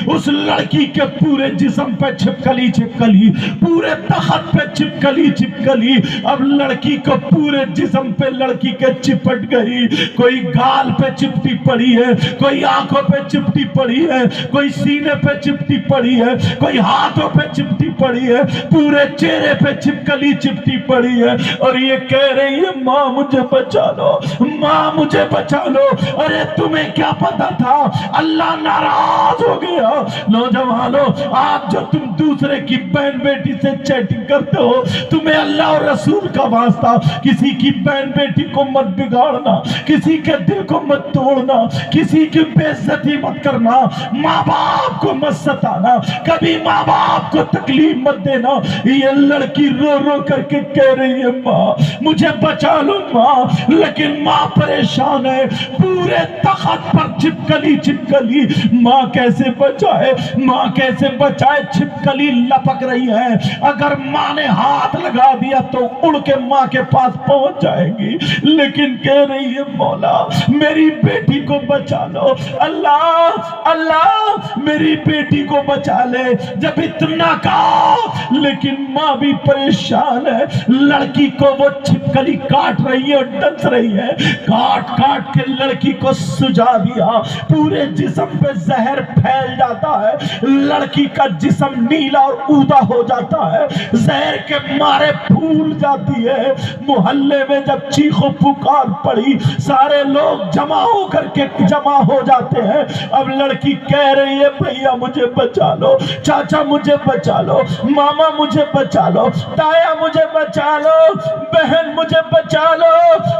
اس لڑکی کے پورے جسم پہ چھپکلی، پورے تخت پہ چھپکلی، اب لڑکی کو پورے جسم پہ لڑکی کے چپٹ گئی، کوئی گال پہ چپٹی پڑی ہے، کوئی آنکھوں پہ چپٹی پڑی ہے، کوئی سینے پہ چپٹی پڑی ہے، کوئی ہاتھوں پہ چپٹی پڑی ہے، پورے چہرے پہ چپٹی پڑی ہے، اور یہ کہہ رہی ہے ماں مجھے بچا لو، ماں مجھے بچا لو۔ ارے تمہیں کیا پتا تھا اللہ ناراض ہو گیا؟ نوجوانوں آج جو تم دوسرے کی بہن بیٹی سے چیٹنگ کرتے ہو، تمہیں اللہ اور رسول کا واسطہ کسی کی بہن بیٹی کو مت بگاڑنا، کسی کے دل کو مت توڑنا، کسی کی بے عزتی مت کرنا، ماں باپ کو مت ستانا، کبھی ماں باپ کو تکلیف مت دینا۔ یہ لڑکی رو رو کر کے کہہ رہی ہے ماں مجھے بچا لو ماں، لیکن ماں پریشان ہے، پورے تخت پر چھپکلی، ماں کیسے بچائے، ماں کیسے بچائے؟ چھپکلی لپک رہی ہے، اگر ماں نے ہاتھ لگا دیا تو اڑ کے ماں کے پاس پہنچ جائے گی، لیکن کہہ رہی ہے مولا میری بیٹی کو بچا لو، اللہ میری بیٹی کو بچا لے۔ جب اتنا کہا لیکن ماں بھی پریشان ہے، لڑکی کو وہ چھپکلی کاٹ رہی ہے اور ڈس رہی ہے، کاٹ کے لڑکی کو سجا دیا، پورے جسم پہ زہر پھیل جاتا ہے، لڑکی کا جسم نیلا اور اودا ہو جاتا ہے، زہر کے مارے پھول جاتی ہے۔ محلے میں جب چیخ و پکار پڑی، سارے لوگ جمع ہو جاتے ہیں۔ اب لڑکی کہہ رہی ہے بھیا مجھے بچا لو، چاچا مجھے بچا لو، ماما مجھے بچا لو، تایا مجھے بچا لو، بہن مجھے بچا لو،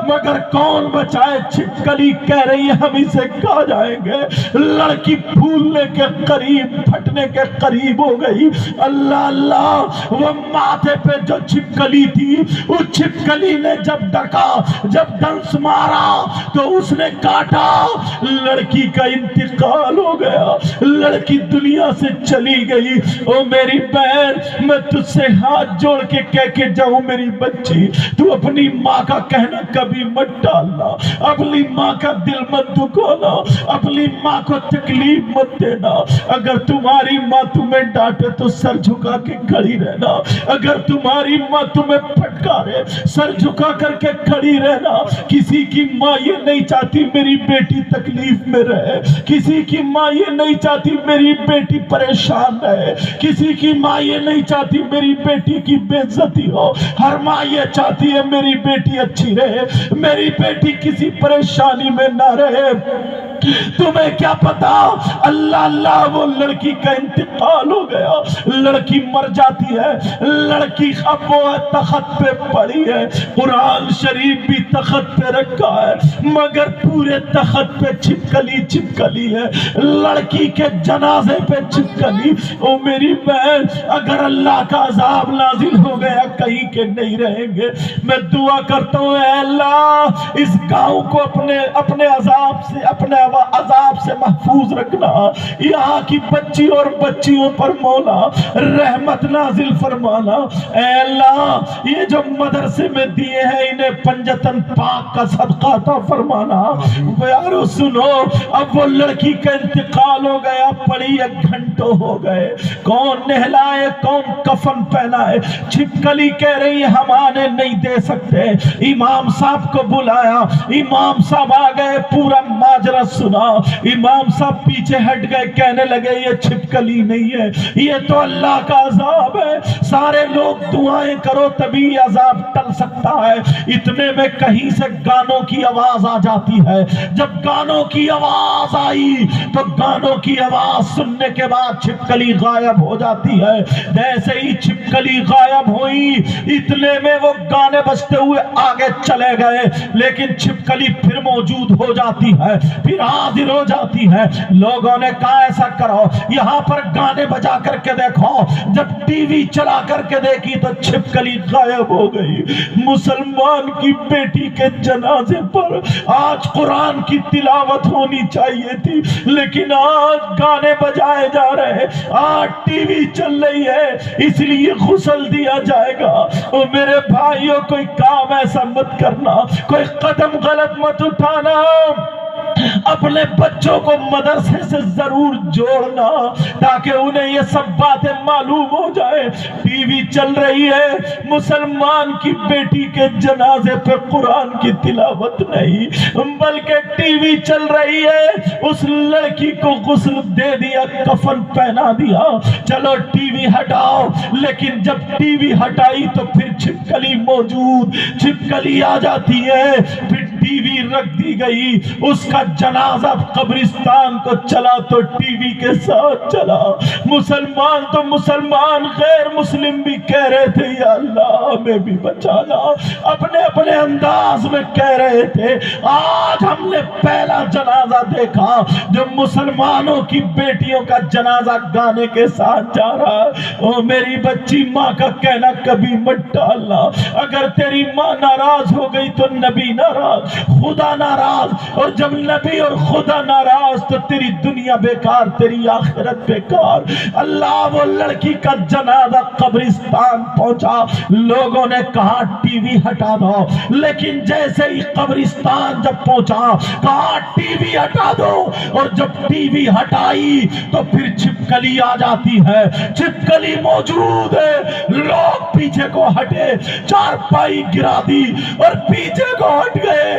مگر کون بچائے؟ چھپکلی کہہ رہی ہے ہم اسے کہاں جائیں گے۔ لڑکی پھولنے کے قریب، پھٹنے کے قریب ہو گئی۔ اللہ اللہ، وہ ماتھے پہ جو چھپکلی تھی، اس چھپکلی نے جب ڈکا، جب ڈنس مارا تو اس نے کاٹا، لڑکی کا انتقال ہو گیا، لڑکی دنیا سے چلی گئی۔ او میری بہن، میں تجھ سے ہاتھ جوڑ کے کہہ کے جاؤں میری بچی، تو اپنی ماں کا کہنا کبھی مت ڈالنا، اپنی ماں کا دل مت دکھانا، اپنی ماں کو تکلیف مت دینا۔ اگر تمہاری ماں تمہیں ڈانٹے تو سر جھکا کے کھڑی رہنا، اگر تمہاری ماں تمہیں پھٹکارے سر جھکا کر کے کھڑی رہنا۔ کسی کی ماں یہ نہیں چاہتی میری بیٹی تکلیف میں رہے، کسی کی ماں یہ نہیں چاہتی میری بیٹی پریشان رہے، کسی کی ماں یہ نہیں چاہتی میری بیٹی کی بے عزتی ہو۔ ہر ماں یہ چاہتی ہے میری بیٹی اچھی رہے، میری بیٹی کسی پریشانی میں نہ رہے۔ تمہیں کیا پتا، اللہ اللہ، وہ لڑکی کا انتقال ہو گیا، لڑکی مر جاتی ہے، لڑکی اب وہ تخت پہ پڑی ہے، قرآن شریف بھی تخت پہ رکھا ہے، مگر پورے تخت پہ چھپکلی چھپکلی ہے، لڑکی کے جنازے پہ چھپکلی۔ او میری بہن، اگر اللہ کا عذاب نازل ہو گیا کہیں کے نہیں رہیں گے۔ میں دعا کرتا ہوں اے اللہ، اس گاؤں کو اپنے عذاب سے، اپنے عذاب سے محفوظ رکھنا، یہاں کی بچی اور بچیوں پر مولا رحمت نازل فرمانا۔ اے اللہ، یہ جو مدرسے میں دیے ہیں انہیں پنجتن پاک کا صدقہ عطا فرمانا۔ پیارو سنو، اب وہ لڑکی کا انتقال ہو گیا، پڑی 1 گھنٹوں ہو گئے، کون نہلائے، کون کفن پہنائے؟ چھپکلی کہہ رہی ہم آنے نہیں دے سکتے۔ امام صاحب کو بلایا، امام صاحب آ گئے، پورا ماجرا سنا۔ امام صاحب پیچھے ہٹ گئے، کہنے لگے یہ چھپکلی نہیں ہے، یہ تو اللہ کا عذاب ہے، سارے لوگ دعائیں کرو تبھی عذاب ٹل سکتا ہے۔ اتنے میں کہیں سے گانوں کی آواز آ جاتی ہے، جب گانوں کی آواز آئی تو گانوں کی آواز سننے کے بعد چھپکلی غائب ہو جاتی ہے۔ جیسے ہی چھپکلی غائب ہوئی، اتنے میں وہ گانے بجتے ہوئے آگے چلے گئے، لیکن چھپکلی پھر موجود ہو جاتی ہے، پھر حاضر ہو جاتی ہے۔ لوگوں نے کہا ایسا کرو، یہاں پر گانے بجا کر کے دیکھو، جب ٹی وی چلا کر کے دیکھی تو چھپکلی غائب ہو گئی۔ مسلمان کی بیٹی کے جنازے پر آج قرآن کی تلاوت ہونی چاہیے تھی، لیکن آج گانے بجائے جا رہے، آج ٹی وی چل رہی ہے، اس لیے غسل دیا جائے گا۔ اور میرے بھائیوں، کوئی کام ایسا مت کرنا، کوئی قدم غلط مت اٹھانا، اپنے بچوں کو مدرسے سے ضرور جوڑنا تاکہ انہیں یہ سب باتیں معلوم ہو جائے۔ ٹی وی چل رہی ہے، مسلمان کی بیٹی کے جنازے پہ قرآن کی تلاوت نہیں، بلکہ ٹی وی چل رہی ہے، اس لڑکی کو غسل دے دیا، کفن پہنا دیا، چلو ٹی وی ہٹاؤ۔ لیکن جب ٹی وی ہٹائی تو پھر چھپکلی موجود، چھپکلی آ جاتی ہے، پھر ٹی وی رکھ دی گئی، اس کا جنازہ قبرستان کو چلا تو ٹی وی کے ساتھ چلا۔ مسلمان تو مسلمان، غیر مسلم بھی کہہ رہے تھے یا اللہ ہمیں بھی بچانا، اپنے اپنے انداز میں کہہ رہے تھے۔ آج ہم نے پہلا جنازہ دیکھا جو مسلمانوں کی بیٹیوں کا جنازہ گانے کے ساتھ جا رہا ہے۔ او میری بچی، ماں کا کہنا کبھی مت ڈالنا، اگر تیری ماں ناراض ہو گئی تو نبی ناراض، خدا ناراض، اور جب نبی اور خدا ناراض تو تیری دنیا بیکار، تیری آخرت بیکار۔ اللہ، وہ لڑکی کا جنازہ قبرستان پہنچا، لوگوں نے کہا ٹی وی ہٹا دو، لیکن جیسے ہی قبرستان جب پہنچا کہا ٹی وی ہٹا دو، اور جب ٹی وی ہٹائی تو پھر چھپکلی آ جاتی ہے، چھپکلی موجود ہے، لوگ پیچھے کو ہٹے، چارپائی گرا دی اور پیچھے کو ہٹ گئے،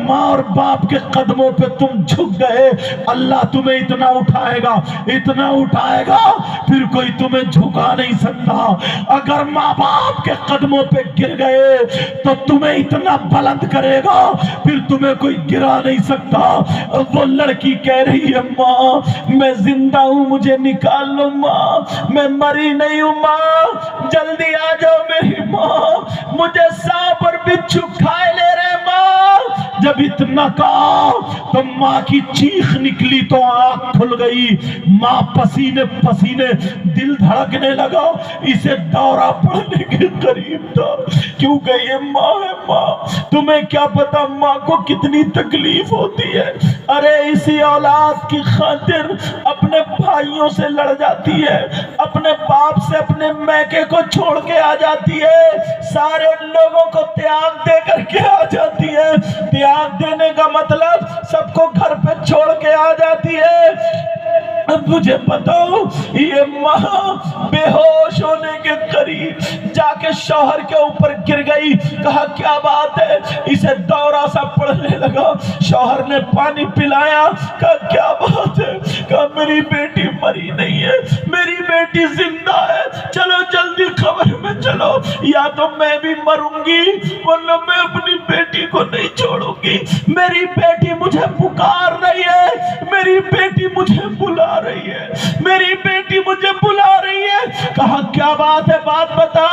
ماں اور باپ کے قدموں پہ تم جھک گئے اللہ تمہیں اتنا اٹھائے گا پھر کوئی تمہیں جھکا نہیں سکتا. اگر ماں باپ کے قدموں پہ گر گئے تو تمہیں اتنا بلند کرے گا پھر تمہیں کوئی گرا نہیں سکتا. وہ لڑکی کہہ رہی ہے ماں میں زندہ ہوں مجھے نکال لو ماں, میں مری نہیں ہوں ماں, جلدی آ جاؤ میری ماں, مجھے سانپ اور بچھو کھائے لے رہے ماں. جب اتنا کہا تو ماں کی چیخ نکلی تو آنکھ کھل گئی. ماں پسینے پسینے, دل دھڑکنے لگا, اسے دورہ پڑنے کے قریب تھا کیونکہ یہ ماں ہے. ماں تمہیں کیا پتا ماں کو کتنی تکلیف ہوتی ہے. ارے اسی اولاد کی خاطر اپنے بھائیوں سے لڑ جاتی ہے, اپنے باپ سے اپنے میکے کو چھوڑ کے آ جاتی ہے, سارے لوگوں کو تیاگ دے کر کے آ جاتی ہے. تیاگ دینے کا مطلب سب کو گھر پہ چھوڑ کے آ جاتی ہے. اب مجھے بتاؤ یہ ماں بے ہوش ہونے کے قریب جا کے شوہر کے اوپر گر گئی. کہا کیا بات ہے, اسے دورہ سا پڑنے لگا. شوہر نے پانی پلایا, کہا کیا بات ہے, کہا میری بیٹی مری نہیں ہے, میری بیٹی زندہ ہے, چلو جلدی خبر میں چلو, یا تو میں بھی مروں گی ورنہ میں اپنی بیٹی کو نہیں چھوڑوں گی. میری بیٹی مجھے پکار رہی ہے, میری بیٹی مجھے بلا رہی ہے, میری بیٹی مجھے بلا رہی ہے. کہا کیا بات ہے, بات بتا.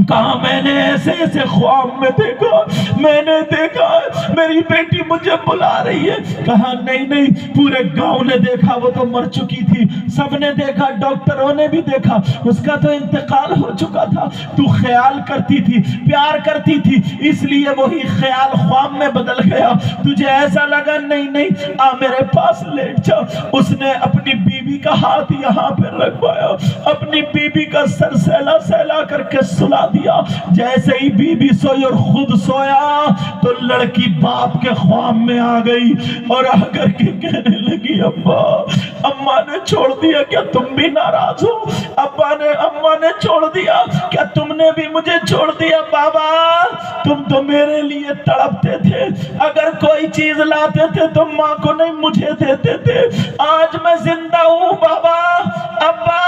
کہا میں نے ایسے ایسے خواب میں دیکھا, میں نے دیکھا میری بیٹی مجھے بلا رہی ہے. کہا نہیں نہیں, پورے گاؤں نے دیکھا, وہ تو مر چکی تھی, سب نے دیکھا, ڈاکٹروں نے بھی دیکھا, اس کا تو انتقال ہو چکا تھا. تو خیال کرتی تھی, پیار کرتی تھی, اس لیے وہی خیال خواب میں بدل گیا. تجھے ایسا لگا, نہیں نہیں آ میرے پاس لیٹ جا. اس نے اپنی بیوی کا ہاتھ یہاں پہ رکھوایا, اپنی بیوی کا سر سہلا سہلا کر کے سلا دیا. جیسے ہی بی بی سوئی اور خود سویا تو لڑکی باپ کے خواب میں آ گئی اور آ کر کے کہنے لگی ابا اماں نے چھوڑ دیا, کیا تم بھی ناراض ہو؟ اماں نے چھوڑ دیا, کیا تم نے بھی مجھے چھوڑ دیا؟ بابا تم تو میرے لیے تڑپتے تھے, اگر کوئی چیز لاتے تھے تو ماں کو نہیں مجھے دیتے تھے. آج میں زندہ ہوں بابا, ابا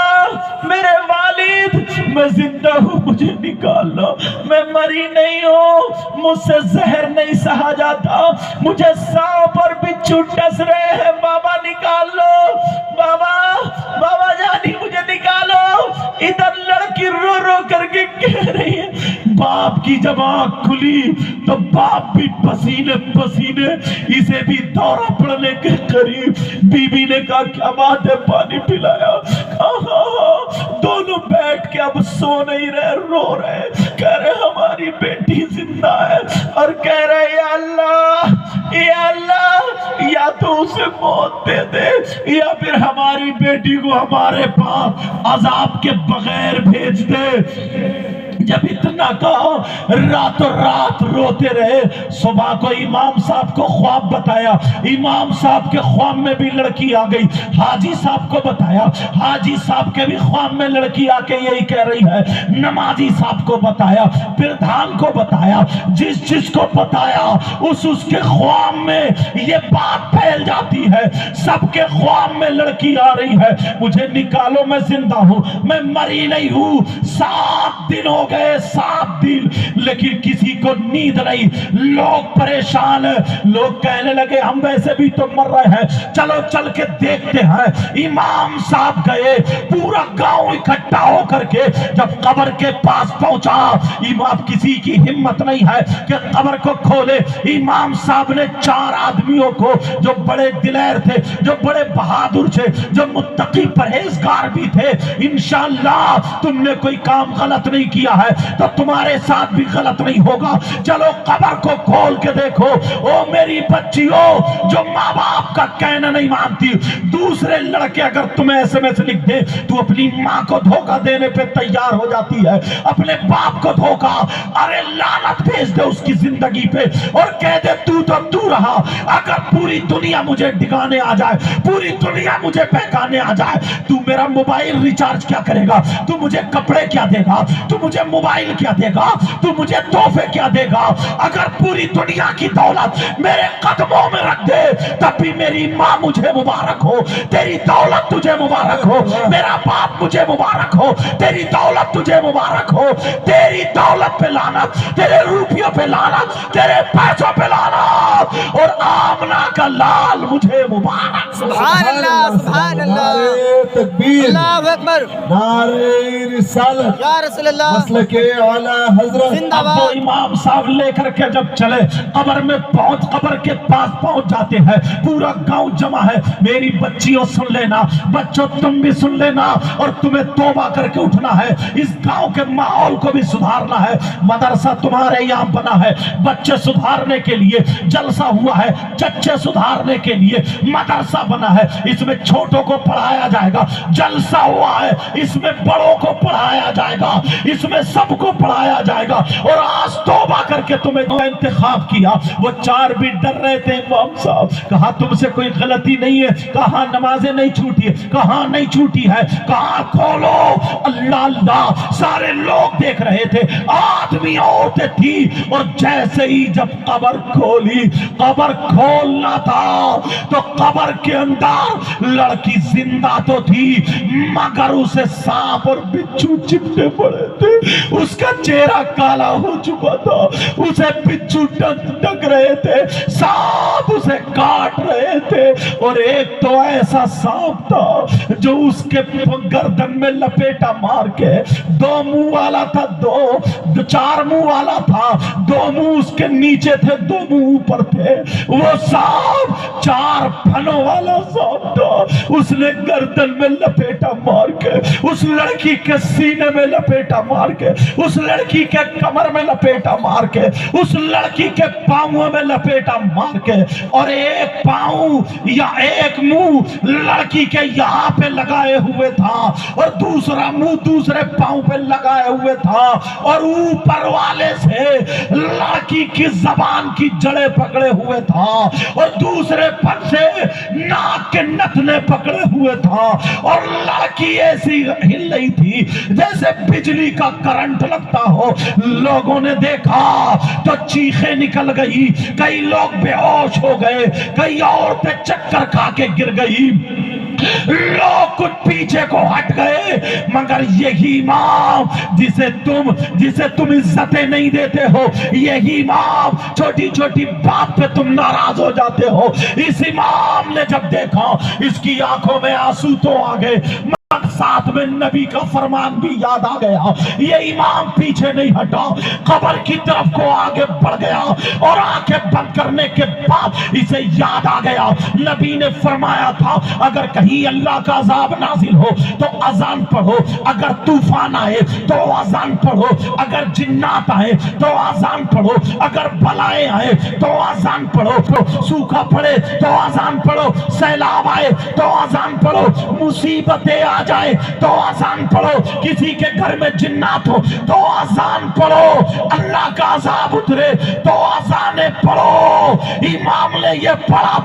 میرے والد, میں زندہ ہوں, مجھے نکال لو, میں مری نہیں ہوں, مجھ سے زہر نہیں سہا جاتا, مجھے سانپ اور بچھو ڈس رہے ہیں, بابا نکال لو, بابا جانی مجھے نکالو. ادھر لڑکی رو رو کر کے کہہ رہی ہے. باپ کی جب آنکھ کھلی تو باپ بھی پسینے پسینے, اسے بھی دورہ پڑنے کے قریب. بی بی نے کہا کیا بات ہے, پانی پلایا؟ دونوں بیٹھ کے اب سو نہیں رہے, رو رہے, کہہ رہے ہماری بیٹی زندہ ہے, اور کہہ رہے یا اللہ یا تو اسے موت دے دے یا پھر ہماری بیٹی کو ہمارے پاس عذاب کے بغیر بھیج دے. جب اتنا کہا راتوں رات روتے رہے. صبح کو امام صاحب کو خواب بتایا, امام صاحب کے خواب میں بھی لڑکی آ گئی. حاجی صاحب کو بتایا, حاجی صاحب کے بھی خواب میں لڑکی آ کے یہی کہہ رہی ہے. نمازی صاحب کو بتایا, پردھان کو بتایا, جس کو بتایا اس کے خواب میں یہ بات پھیل جاتی ہے. سب کے خواب میں لڑکی آ رہی ہے, مجھے نکالو, میں زندہ ہوں, میں مری نہیں ہوں. 7 دن ہو گئے, 7 دن, لیکن کسی کو نیند نہیں. لوگ پریشان ہیں, لوگ کہنے لگے ہم ویسے بھی تو مر رہے ہیں, چلو چل کے دیکھتے ہیں. امام صاحب گئے, پورا گاؤں اکٹھا ہو کر کے جب قبر کے پاس پہنچا, امام کسی کی ہمت نہیں ہے کہ قبر کو کھولے. امام صاحب نے 4 آدمیوں کو جو بڑے دلیر تھے, جو بڑے بہادر تھے, جو متقی پرہیزگار بھی تھے, انشاءاللہ تم نے کوئی کام غلط نہیں کیا ہے تو تمہارے ساتھ بھی غلط نہیں ہوگا, چلو قبر کو کھول کے دیکھو. او میری بچیوں جو ماں باپ کا کہنا نہیں مانتی, دوسرے لڑکے اگر تمہیں SMS لکھ دے تو اپنی ماں کو دھوکہ دینے پہ تیار ہو جاتی ہے, اپنے باپ کو دھوکہ, ارے لعنت بھیج دے اس کی زندگی پہ اور کہہ دے تو رہا. اگر پوری دنیا مجھے ڈگانے آ جائے, پوری دنیا مجھے بہکانے آ جائے, تو میرا موبائل ریچارج کیا کرے گا, تو مجھے کپڑے کیا دے گا, تو مجھے موبائل کیا دے گا؟ تو مجھے تحفے کیا دے گا؟ اگر پوری دنیا کی دولت میرے قدموں میں رکھ دے تب بھی میری ماں مجھے مبارک ہو، تیری دولت تجھے مبارک ہو، میرا باپ مجھے مبارک ہو، تیری دولت تجھے مبارک ہو، تیری دولت پہ لعنت، تیرے روپیوں پہ لعنت، تیرے پیسوں پہ لعنت، اور آمنہ کا لال مجھے مبارک۔ سبحان اللہ، سبحان اللہ، نعرہ تکبیر، اللہ اکبر، نعرہ رسالت، یا رسول اللہ، مسلک اعلی حضرت۔ زندہ اب وہ باد۔ امام صاحب لے کر کے جب چلے قبر میں پہنچ، قبر کے پاس پہنچ جاتے ہیں، پورا گاؤں جمع ہے۔ میری بچیوں سن لینا، بچوں تم بھی سن لینا، اور تمہیں توبہ کر کے اٹھنا ہے، اس گاؤں کے ماحول کو بھی سدھارنا ہے۔ مدرسہ تمہارے یہاں بنا ہے بچے سدھارنے کے لیے، جلسہ ہوا ہے چچے سدھارنے کے لیے، مدرسہ بنا ہے اس میں چھوٹوں کو پڑھایا جائے گا، جلسہ ہوا ہے اس میں بڑوں کو پڑھایا جائے گا، اس میں سب کو پڑھایا جائے گا۔ اور آج توبہ کر کے تمہیں جو انتخاب کیا، وہ چار بھی ڈر رہے تھے امام صاحب، کہا تم سے کوئی غلطی نہیں ہے، کہاں نمازیں نہیں چھوٹی ہے، کہاں نہیں چھوٹی ہے، کہاں کھولو، اللہ اللہ، سارے لوگ دیکھ رہے تھے، آدمی عورتیں تھی، اور جیسے ہی جب قبر کھولی، قبر کھولنا تھا تو قبر کے اندر لڑکی زندہ تو تھی مگر اسے سانپ اور بچھو چپٹے پڑے تھے، اس کا چہرہ کالا ہو چکا تھا، اسے بچھو ڈگ رہے تھے، سانپ اسے کاٹ رہے تھے، اور ایک تو ایسا سانپ تھا جو اس کے گردن میں لپیٹا مار کے، دو منہ والا تھا، دو چار منہ والا تھا، دو منہ اس کے نیچے تھے، دو منہ اوپر تھے، وہ سانپ چار پھنوں والا سانپ تھا، اس نے گردن میں لپیٹا مار کے، اس لڑکی کے سینے میں لپیٹا مار کے، اس لڑکی کے کمر میں لپیٹا مار کے، اس لڑکی کے پاؤں میں لپیٹا مار کے، اور ایک پاؤں یا ایک منہ لڑکی کے یہاں پہ لگائے ہوئے تھا، اور دوسرا منہ دوسرے پاؤں پہ لگائے ہوئے تھا، اور اوپر والے سے لڑکی کی زبان کی جڑیں پکڑے ہوئے تھا، اور دوسرے پر سے ناک کے نتنے پکڑے ہوئے تھا، اور لڑکی ایسی ہل رہی تھی جیسے بجلی کا کرنٹ لگتا ہو۔ لوگوں نے دیکھا تو چیخیں نکل گئی، کئی لوگ بے ہوش ہو گئے، کئی عورتیں چکر کھا کے گر گئی، لوگ کچھ پیچھے کو ہٹ گئے، مگر یہی امام جسے تم عزتیں نہیں دیتے ہو، یہی امام چھوٹی چھوٹی بات پہ تم ناراض ہو جاتے ہو، اس امام نے جب دیکھا اس کی آنکھوں میں آنسو تو آ گئے، ساتھ میں نبی کا فرمان بھی یاد آ گیا، یہ امام پیچھے نہیں ہٹا، قبر کی طرف کو آگے بڑھ گیا، اور آنکھیں بند کرنے کے بعد اسے یاد آ گیا نبی نے فرمایا تھا اگر کہیں اللہ کا عذاب نازل ہو تو اذان پڑھو، اگر طوفان آئے تو اذان پڑھو، اگر جنات آئے تو اذان پڑھو، اگر بلائیں آئے تو اذان پڑھو، سوکھا پڑے تو اذان پڑھو، سیلاب آئے تو اذان پڑھو، مصیبتیں آ جائے تو اذان پڑھو، کسی کے گھر میں جنات ہو تو اذان پڑھو، اللہ کا عذاب اترے تو اذانیں پڑھو۔ امام نے یہ پڑھا تھا۔